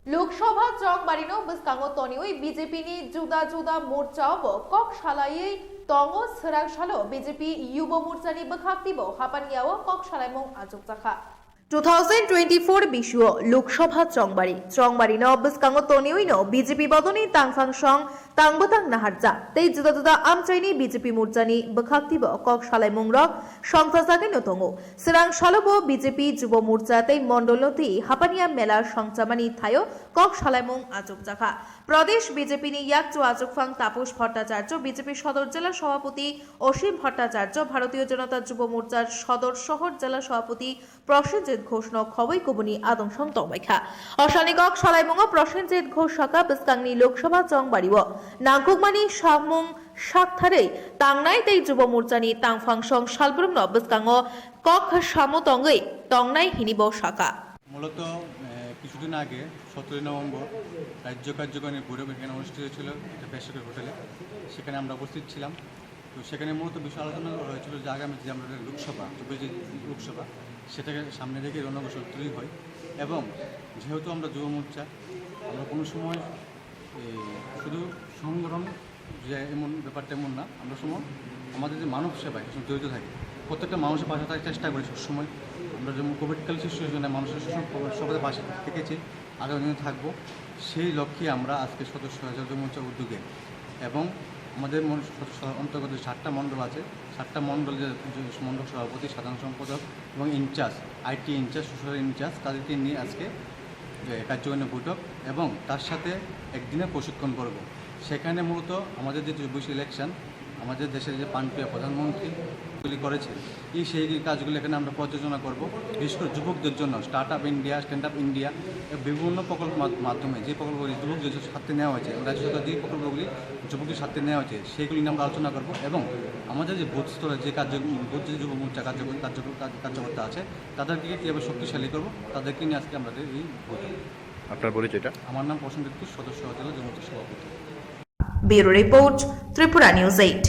लोकसभा चौक बारिनो बसकांगो तोनियोई BJP नि जुदा जुदा मोर्चाओ कक शालायै तंगो सराग शालो बीजेपी युवा मोर्चा नि बखाक्तिबो हापानियाओ कक शालायमो आजुक जाखा 2024 বিশুয় লোকসভা চংবারি ন বসকাঙ্গ তনিউই ন বিজেপি বদনি তাংফাং সং তাংবতাং নাহারজা তেই जुदा जुदा আমচাইনি বিজেপি মোর্চানি বখাক্তিব কক শালাই মুংরক সংথাজাকে নতঙ্গ সিরাং শালব বিজেপি যুব মোর্চা তেই মন্ডলতি হাপানিয়া মেলা সংচামানি থায় কক শালাই মুং আজক জাখা প্রদেশ বিজেপি নি ইয়াকচু আজকফাং তাপস ভট্টাচার্য বিজেপি সদর জেলা সভাপতি অসীম ভট্টাচার্য ভারতীয় জনতা যুব মোর্চার সদর শহর জেলা সভাপতি প্রসেনজিৎ ঘোষ ন খবই কবনি আদংসং তমাইখা অশানিকক শালাইমুং প্রসেনজিৎ ঘোষ শাখা বসকাংনি লোকসভা চংবারিও নাংকুকমানি সামুং শাকথারে তাংনাই তেই যুব মোর্চানি তাংফাং সং শালব্রুম ন বসকাং কক সামতঙ্গই তংনাই হিনিব শাখা মূলত কিছুদিন আগে 17 নভেম্বর রাজ্য কার্যকারী বৈঠক এখানে অনুষ্ঠিত ছিল একটা বেসরকারি হোটেলে। সেখানে আমরা উপস্থিত ছিলাম। তো সেখানে মূলত বিষয় আলোচনা হয়েছিল যে আগামী যে আমাদের লোকসভা লোকসভা সেটাকে সামনে রেখে রণকৌশল তৈরি হয় এবং যেহেতু আমরা যুব মোর্চা আমরা কোনো সময় শুধু সংগঠন যে এমন ব্যাপারটা এমন না, আমরা সময় আমাদের যে মানব সেবায় জড়িত থাকি, প্রত্যেকটা মানুষের পাশে থাকার চেষ্টা করি সবসময়। আমরা যেমন কোভিডকাল সিচুয়েশনে মানুষের সবাই পাশে থেকেছি, আগামী দিনে থাকবো। সেই লক্ষ্যে আমরা আজকে সদস্য যুব মোর্চার উদ্যোগে এবং আমাদের অন্তর্গত 7টা মণ্ডল আছে, 7টা মণ্ডল যে মণ্ডল সভাপতি, সাধারণ সম্পাদক এবং incharge, IT incharge, social incharge, তাদেরকে নিয়ে আজকে কার্যকারী বৈঠক এবং তার সাথে একদিনে প্রশিক্ষণ করব। সেখানে মূলত আমাদের যে যুব ইলেকশন, আমাদের দেশের যে প্রাণপ্রিয় প্রধানমন্ত্রীগুলি করেছে, সেই কাজগুলো এখানে আমরা পর্যালোচনা করব। বিশেষ করে যুবকদের জন্য start up India, stand up India বিভিন্ন প্রকল্পের মাধ্যমে যে প্রকল্পগুলি যুবকদের সাথে নেওয়া হয়েছে, রাজ্য সরকার যে প্রকল্পগুলি যুবকদের সাথে নেওয়া হয়েছে সেইগুলি নিয়ে আমরা আলোচনা করব এবং আমাদের যে বুথ স্তরে যে যুব মোর্চা কার্যকর্তা আছে তাদেরকে কীভাবে শক্তিশালী করব, তাদেরকে নিয়ে আজকে আমাদের এই বৈঠক। আপনার পরিচয়টা? আমার নাম প্রসেনজিৎ ঘোষ, সদস্য জেলা যুব মোর্চার সভাপতি। Bureau report Tripura news 8।